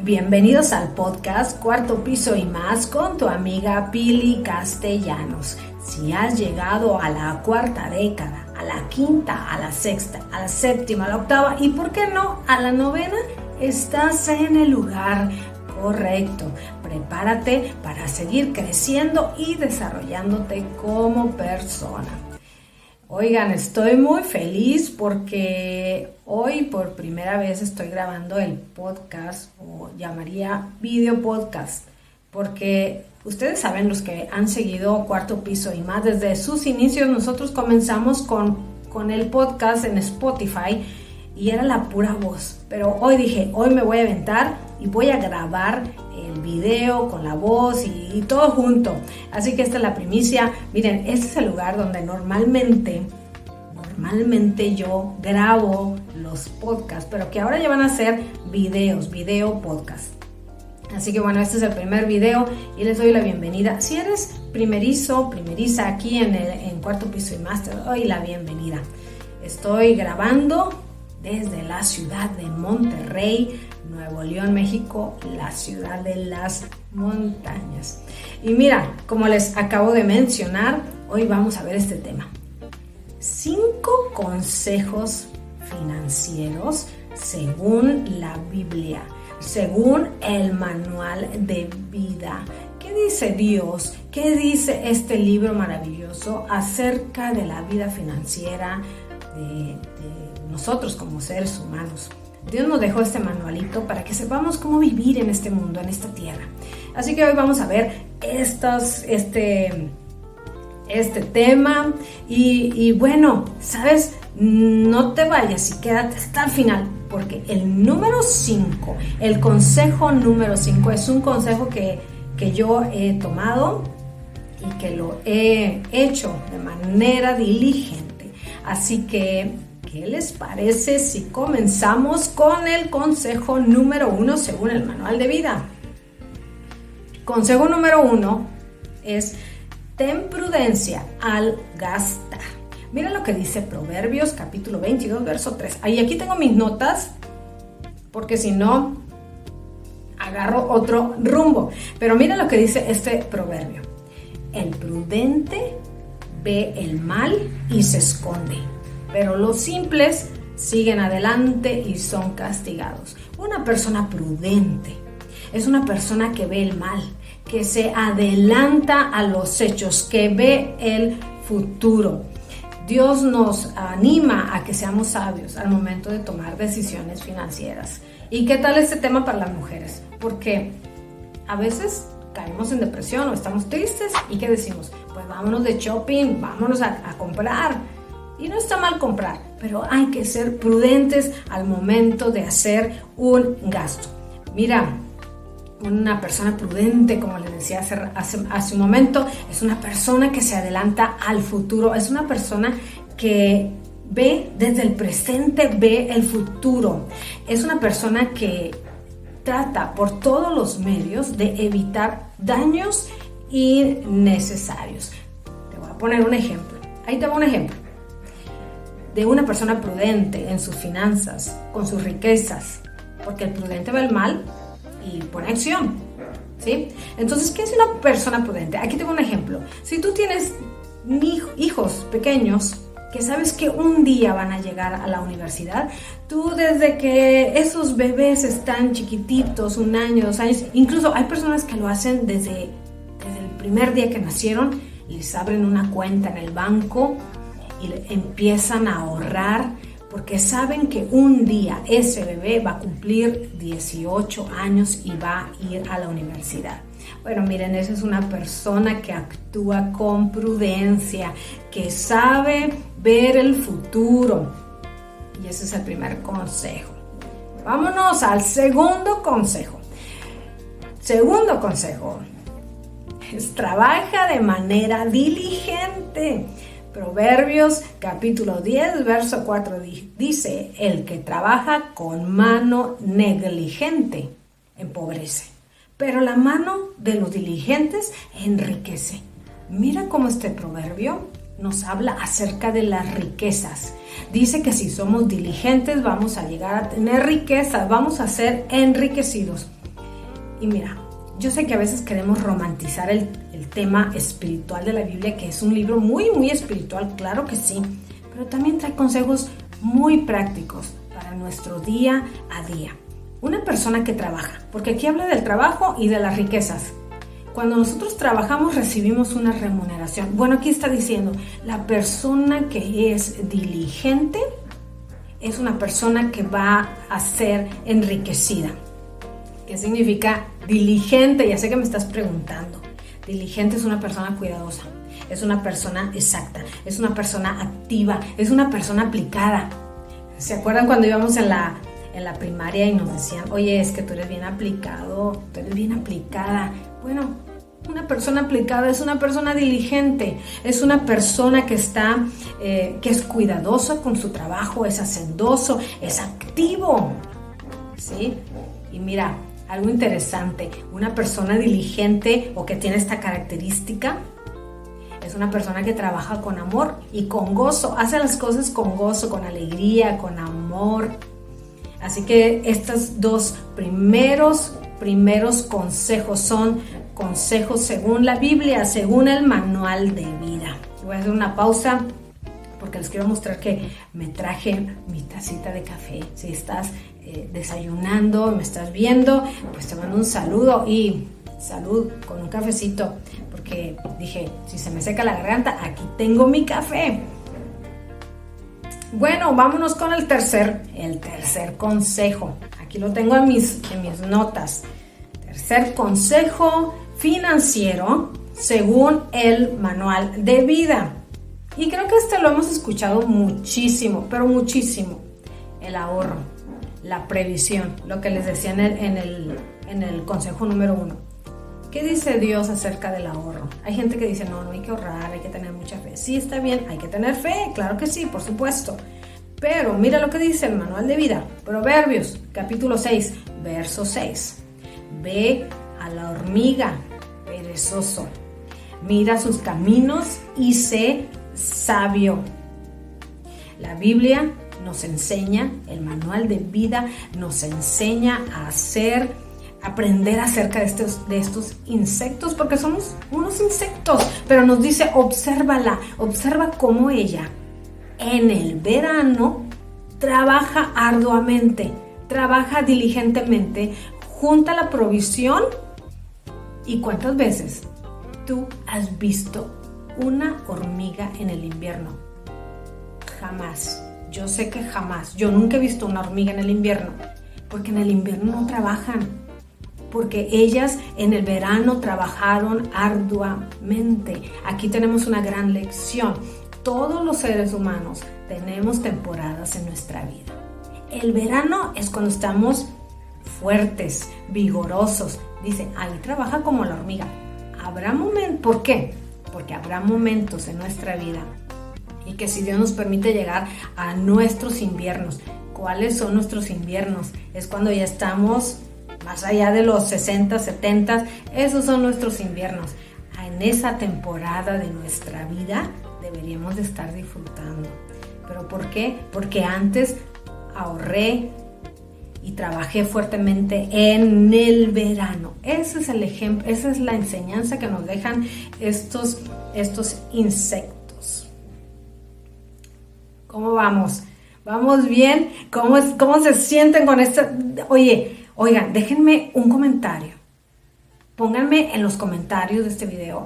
Bienvenidos al podcast Cuarto Piso y Más con tu amiga Pili Castellanos. Si has llegado a la cuarta década, a la quinta, a la sexta, a la séptima, a la octava y ¿por qué no a la novena? Estás en el lugar correcto. Prepárate para seguir creciendo y desarrollándote como persona. Oigan, estoy muy feliz porque hoy por primera vez estoy grabando el podcast, o llamaría video podcast, porque ustedes saben, los que han seguido Cuarto Piso y Más desde sus inicios, nosotros comenzamos con el podcast en Spotify y era la pura voz, pero hoy dije, hoy me voy a aventar y voy a grabar el video con la voz y todo junto. Así que esta es la primicia. Miren, este es el lugar donde normalmente yo grabo los podcasts, pero que ahora ya van a ser video podcast. Así que bueno, este es el primer video y les doy la bienvenida. Si eres primeriza aquí en Cuarto Piso y Más, te doy la bienvenida. Estoy grabando desde la ciudad de Monterrey, Nuevo León, México, la ciudad de las montañas. Y mira, como les acabo de mencionar, hoy vamos a ver este tema. 5 consejos financieros según la Biblia, según el manual de vida. ¿Qué dice Dios? ¿Qué dice este libro maravilloso acerca de la vida financiera de nosotros como seres humanos? Dios nos dejó este manualito para que sepamos cómo vivir en este mundo, en esta tierra. Así que hoy vamos a ver este tema y bueno, ¿sabes? No te vayas y quédate hasta el final, porque el número 5, el consejo número 5 es un consejo que yo he tomado y que lo he hecho de manera diligente. Así que, ¿qué les parece si comenzamos con el consejo número 1 según el manual de vida? Consejo número 1 es: ten prudencia al gastar. Mira lo que dice Proverbios capítulo 22, verso 3. Ahí aquí tengo mis notas, porque si no, agarro otro rumbo. Pero mira lo que dice este proverbio. El prudente ve el mal y se esconde, pero los simples siguen adelante y son castigados. Una persona prudente es una persona que ve el mal, que se adelanta a los hechos, que ve el futuro. Dios nos anima a que seamos sabios al momento de tomar decisiones financieras. ¿Y qué tal este tema para las mujeres? Porque a veces caemos en depresión o estamos tristes y ¿qué decimos? Pues vámonos de shopping, vámonos a comprar. Y no está mal comprar, pero hay que ser prudentes al momento de hacer un gasto. Mira, una persona prudente, como les decía hace un momento, es una persona que se adelanta al futuro, es una persona que ve desde el presente, ve el futuro, es una persona que trata por todos los medios de evitar daños innecesarios. Te voy a poner un ejemplo, ahí te va un ejemplo de una persona prudente en sus finanzas, con sus riquezas, porque el prudente ve el mal y pone acción, ¿sí? Entonces, ¿qué es una persona prudente? Aquí tengo un ejemplo. Si tú tienes hijos pequeños que sabes que un día van a llegar a la universidad, tú desde que esos bebés están chiquititos, 1 año, 2 años, incluso hay personas que lo hacen desde el primer día que nacieron, les abren una cuenta en el banco y empiezan a ahorrar, porque saben que un día ese bebé va a cumplir 18 años y va a ir a la universidad. Bueno, miren, esa es una persona que actúa con prudencia, que sabe ver el futuro. Y ese es el primer consejo. Vámonos al segundo consejo. Segundo consejo es: trabaja de manera diligente. Proverbios capítulo 10, verso 4 dice: el que trabaja con mano negligente empobrece, pero la mano de los diligentes enriquece. Mira cómo este proverbio nos habla acerca de las riquezas. Dice que si somos diligentes vamos a llegar a tener riquezas, vamos a ser enriquecidos. Y mira, yo sé que a veces queremos romantizar el tema espiritual de la Biblia, que es un libro muy, muy espiritual, claro que sí, pero también trae consejos muy prácticos para nuestro día a día. Una persona que trabaja, porque aquí habla del trabajo y de las riquezas. Cuando nosotros trabajamos recibimos una remuneración. Bueno, aquí está diciendo, la persona que es diligente es una persona que va a ser enriquecida. ¿Qué significa diligente? Ya sé que me estás preguntando. Diligente es una persona cuidadosa, es una persona exacta, es una persona activa, es una persona aplicada. ¿Se acuerdan cuando íbamos en la primaria y nos decían, oye, es que tú eres bien aplicado, tú eres bien aplicada? Bueno, una persona aplicada es una persona diligente, es una persona que es cuidadosa con su trabajo, es hacendoso, es activo, ¿sí? Y mira, algo interesante, una persona diligente o que tiene esta característica es una persona que trabaja con amor y con gozo, hace las cosas con gozo, con alegría, con amor. Así que estos dos primeros consejos son consejos según la Biblia, según el manual de vida. Voy a hacer una pausa porque les quiero mostrar que me traje mi tacita de café. Si estás desayunando, me estás viendo, pues te mando un saludo y salud con un cafecito, porque dije, si se me seca la garganta, aquí tengo mi café. Bueno, vámonos con el tercer consejo. Aquí lo tengo en mis notas. Tercer consejo financiero según el manual de vida. Y creo que lo hemos escuchado muchísimo, pero muchísimo. El ahorro, la previsión, lo que les decía en el consejo número 1. ¿Qué dice Dios acerca del ahorro? Hay gente que dice, no hay que ahorrar, hay que tener mucha fe. Sí, está bien, hay que tener fe, claro que sí, por supuesto. Pero mira lo que dice el manual de vida. Proverbios, capítulo 6, verso 6. Ve a la hormiga, perezoso. Mira sus caminos y sé sabio. La Biblia nos enseña, el manual de vida nos enseña a aprender acerca de estos insectos, porque somos unos insectos, pero nos dice, obsérvala, observa cómo ella en el verano trabaja arduamente, trabaja diligentemente, junta la provisión. ¿Y cuántas veces tú has visto una hormiga en el invierno? Jamás. Yo sé que jamás. Yo nunca he visto una hormiga en el invierno, porque en el invierno no trabajan. Porque ellas en el verano trabajaron arduamente. Aquí tenemos una gran lección. Todos los seres humanos tenemos temporadas en nuestra vida. El verano es cuando estamos fuertes, vigorosos. Dice, ahí trabaja como la hormiga. Habrá momentos, ¿por qué? Porque habrá momentos en nuestra vida y que si Dios nos permite llegar a nuestros inviernos. ¿Cuáles son nuestros inviernos? Es cuando ya estamos más allá de los 60, 70, esos son nuestros inviernos. En esa temporada de nuestra vida deberíamos de estar disfrutando. ¿Pero por qué? Porque antes ahorré y trabajé fuertemente en el verano. Ese es el ejemplo, esa es la enseñanza que nos dejan estos insectos. ¿Cómo vamos? ¿Vamos bien? ¿Cómo se sienten con esto? Oigan, déjenme un comentario. Pónganme en los comentarios de este video.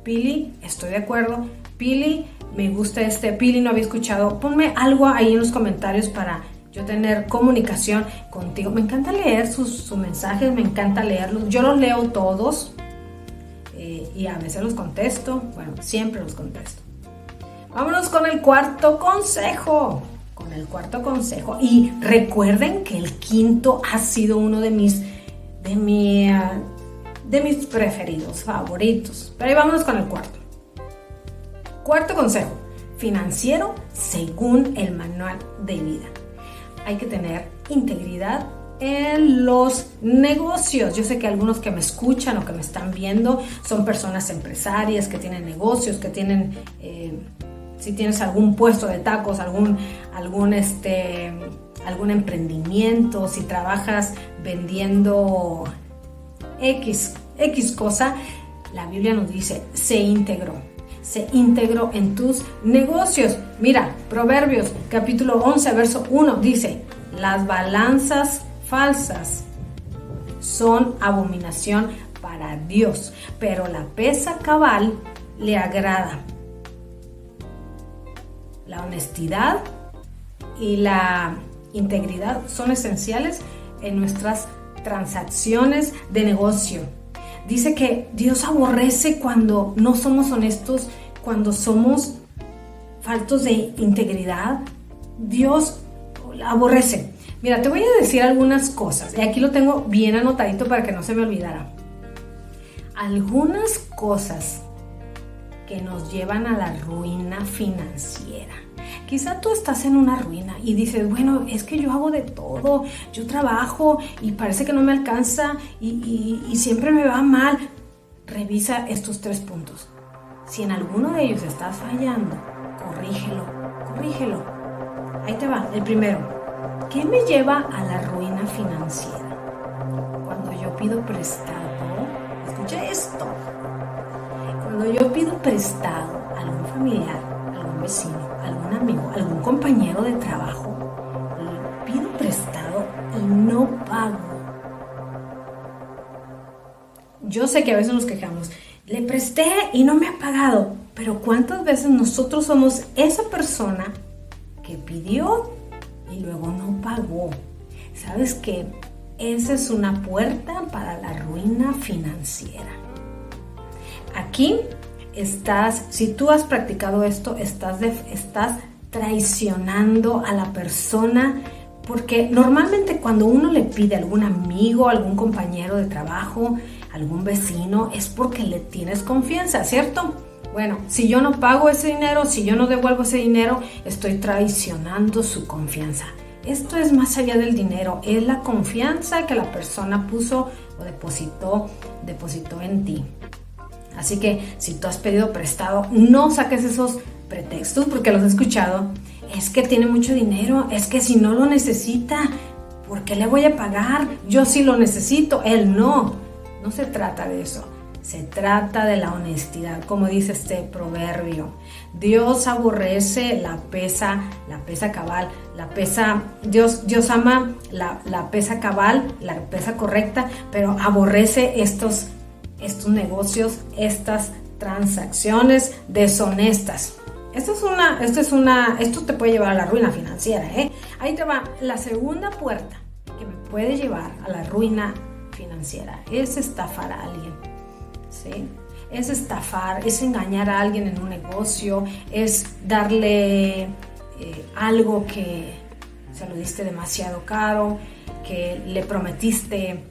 Pili, estoy de acuerdo. Pili, me gusta Pili, no había escuchado. Ponme algo ahí en los comentarios para yo tener comunicación contigo. Me encanta leer sus mensajes, me encanta leerlos. Yo los leo todos y a veces los contesto. Bueno, siempre los contesto. Vámonos con el cuarto consejo. Y recuerden que el quinto ha sido uno de mis preferidos, favoritos. Pero ahí vámonos con el cuarto. Cuarto consejo, financiero según el manual de vida. Hay que tener integridad en los negocios. Yo sé que algunos que me escuchan o que me están viendo son personas empresarias que tienen negocios, que tienen... si tienes algún puesto de tacos, algún emprendimiento, si trabajas vendiendo X cosa, la Biblia nos dice, se integró en tus negocios. Mira, Proverbios capítulo 11, verso 1 dice, las balanzas falsas son abominación para Dios, pero la pesa cabal le agrada. La honestidad y la integridad son esenciales en nuestras transacciones de negocio. Dice que Dios aborrece cuando no somos honestos, cuando somos faltos de integridad. Dios aborrece. Mira, te voy a decir algunas cosas, y aquí lo tengo bien anotadito para que no se me olvidara. Algunas cosas que nos llevan a la ruina financiera. Quizá tú estás en una ruina y dices, bueno, es que yo hago de todo, yo trabajo y parece que no me alcanza y siempre me va mal. Revisa estos 3 puntos. Si en alguno de ellos estás fallando, corrígelo. Ahí te va, el primero. ¿Qué me lleva a la ruina financiera? Cuando yo pido prestado, escucha esto. Cuando yo pido prestado a algún familiar, algún vecino, algún amigo, algún compañero de trabajo, pido prestado y no pago. Yo sé que a veces nos quejamos, le presté y no me ha pagado, pero ¿cuántas veces nosotros somos esa persona que pidió y luego no pagó? ¿Sabes qué? Esa es una puerta para la ruina financiera. Aquí si tú has practicado esto, estás traicionando a la persona, porque normalmente cuando uno le pide a algún amigo, algún compañero de trabajo, algún vecino, es porque le tienes confianza, ¿cierto? Bueno, si yo no pago ese dinero, si yo no devuelvo ese dinero, estoy traicionando su confianza. Esto es más allá del dinero, es la confianza que la persona puso o depositó en ti. Así que si tú has pedido prestado, no saques esos pretextos, porque los he escuchado. Es que tiene mucho dinero, es que si no lo necesita, ¿por qué le voy a pagar? Yo sí lo necesito, él no. No se trata de eso. Se trata de la honestidad, como dice este proverbio. Dios aborrece la pesa cabal, Dios ama la pesa cabal, la pesa correcta, pero aborrece estos negocios, estas transacciones deshonestas. Esto te puede llevar a la ruina financiera, ¿eh? Ahí te va la segunda puerta que me puede llevar a la ruina financiera, es estafar a alguien. ¿Sí? Es estafar, es engañar a alguien en un negocio, es darle algo que se lo diste demasiado caro, que le prometiste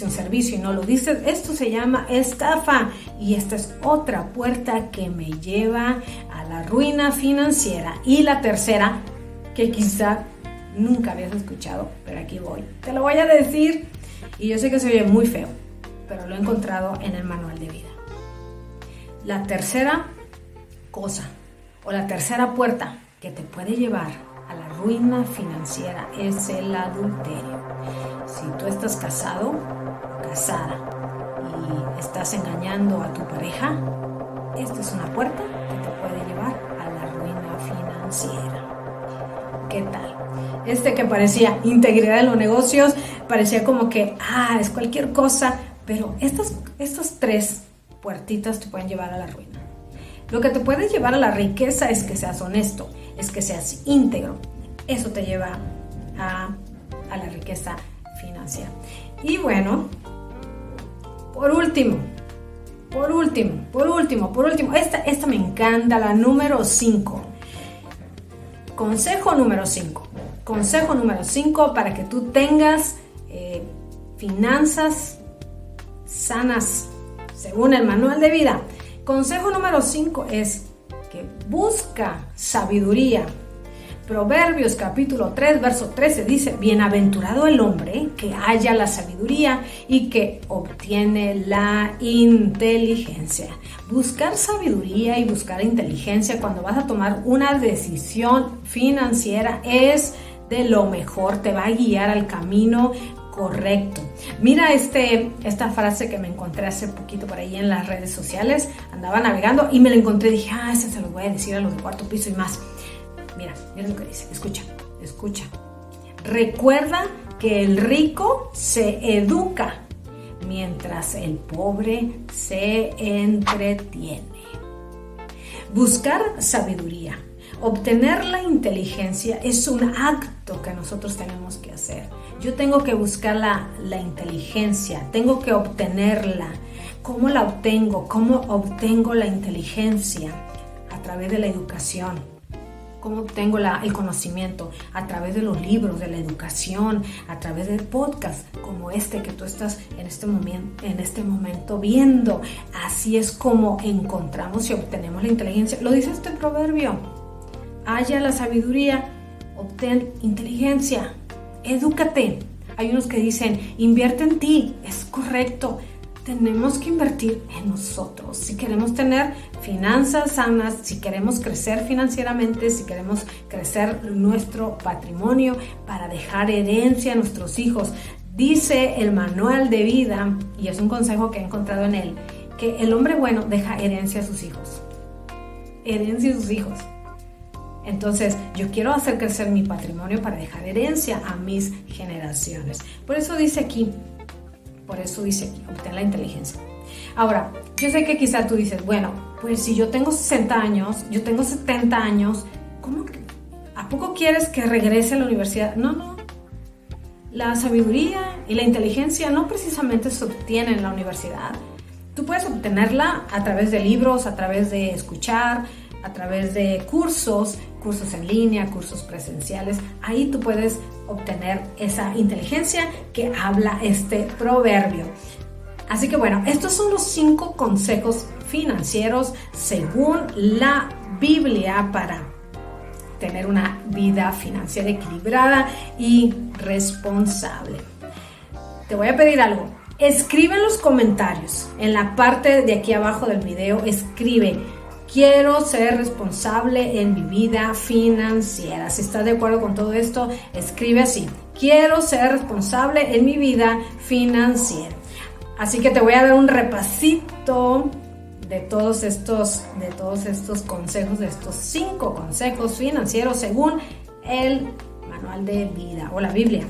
un servicio y no lo diste. Esto se llama estafa, y esta es otra puerta que me lleva a la ruina financiera. Y la tercera, que quizá nunca habías escuchado, pero aquí voy, te lo voy a decir, y yo sé que se oye muy feo, pero lo he encontrado en el manual de vida. La tercera cosa o la tercera puerta que te puede llevar a la ruina financiera es el adulterio. Si tú estás casado o casada y estás engañando a tu pareja, esta es una puerta que te puede llevar a la ruina financiera. ¿Qué tal? Que parecía integridad en los negocios, parecía como que es cualquier cosa, pero estas 3 puertitas te pueden llevar a la ruina. Lo que te puede llevar a la riqueza es que seas honesto, es que seas íntegro. Eso te lleva a la riqueza financiera. Y bueno, por último, esta me encanta, la número 5. Consejo número 5 para que tú tengas finanzas sanas según el manual de vida. Consejo número 5 es que busca sabiduría. Proverbios capítulo 3 verso 13 dice: bienaventurado el hombre que halla la sabiduría y que obtiene la inteligencia. Buscar sabiduría y buscar inteligencia cuando vas a tomar una decisión financiera es de lo mejor, te va a guiar al camino correcto. Mira esta frase que me encontré hace poquito por ahí en las redes sociales. Andaba navegando y me la encontré y dije, ese se lo voy a decir a los de cuarto piso y más. Mira lo que dice, escucha. Recuerda que el rico se educa mientras el pobre se entretiene. Buscar sabiduría, obtener la inteligencia es un acto que nosotros tenemos que hacer. Yo tengo que buscar la inteligencia, tengo que obtenerla. ¿Cómo la obtengo? ¿Cómo obtengo la inteligencia? A través de la educación. ¿Cómo obtengo el conocimiento? A través de los libros, de la educación, a través de podcasts como este que tú estás en este momento viendo. Así es como encontramos y obtenemos la inteligencia. Lo dice este proverbio. Halla la sabiduría, obtén inteligencia, edúcate. Hay unos que dicen, invierte en ti. Es correcto. Tenemos que invertir en nosotros. Si queremos tener finanzas sanas, si queremos crecer financieramente, si queremos crecer nuestro patrimonio para dejar herencia a nuestros hijos. Dice el manual de vida, y es un consejo que he encontrado en él, que el hombre bueno deja herencia a sus hijos. Herencia a sus hijos. Entonces, yo quiero hacer crecer mi patrimonio para dejar herencia a mis generaciones. Por eso dice aquí, obtén la inteligencia. Ahora, yo sé que quizá tú dices, bueno, pues si yo tengo 60 años, yo tengo 70 años, ¿a poco quieres que regrese a la universidad? No. La sabiduría y la inteligencia no precisamente se obtienen en la universidad. Tú puedes obtenerla a través de libros, a través de escuchar, a través de cursos en línea, cursos presenciales. Ahí tú puedes obtener esa inteligencia que habla este proverbio. Así que bueno, estos son los 5 consejos financieros según la Biblia para tener una vida financiera equilibrada y responsable. Te voy a pedir algo. Escribe en los comentarios, en la parte de aquí abajo del video, escribe: quiero ser responsable en mi vida financiera. Si estás de acuerdo con todo esto, escribe así: quiero ser responsable en mi vida financiera. Así que te voy a dar un repasito de todos estos consejos, de estos 5 consejos financieros según el manual de vida o la Biblia.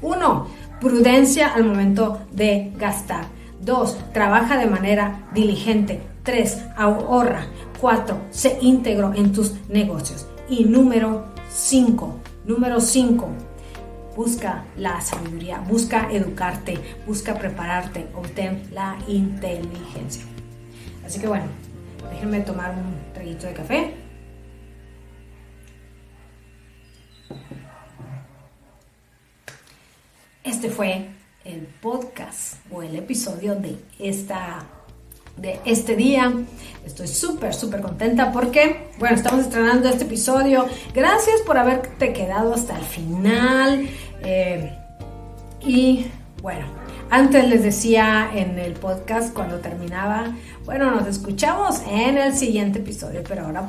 1. Prudencia al momento de gastar. 2. Trabaja de manera diligente. 3. Ahorra. 4. Sé íntegro en tus negocios. Y número 5. Busca la sabiduría, busca educarte, busca prepararte, obtén la inteligencia. Así que bueno, déjenme tomar un traguito de café. Este fue el podcast o el episodio de este día. Estoy súper contenta porque, bueno, estamos estrenando este episodio. Gracias por haberte quedado hasta el final. Y bueno, antes les decía en el podcast cuando terminaba, bueno, nos escuchamos en el siguiente episodio, pero ahora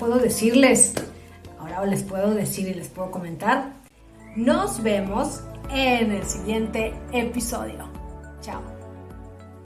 les puedo decir y les puedo comentar. Nos vemos en el siguiente episodio. Chao.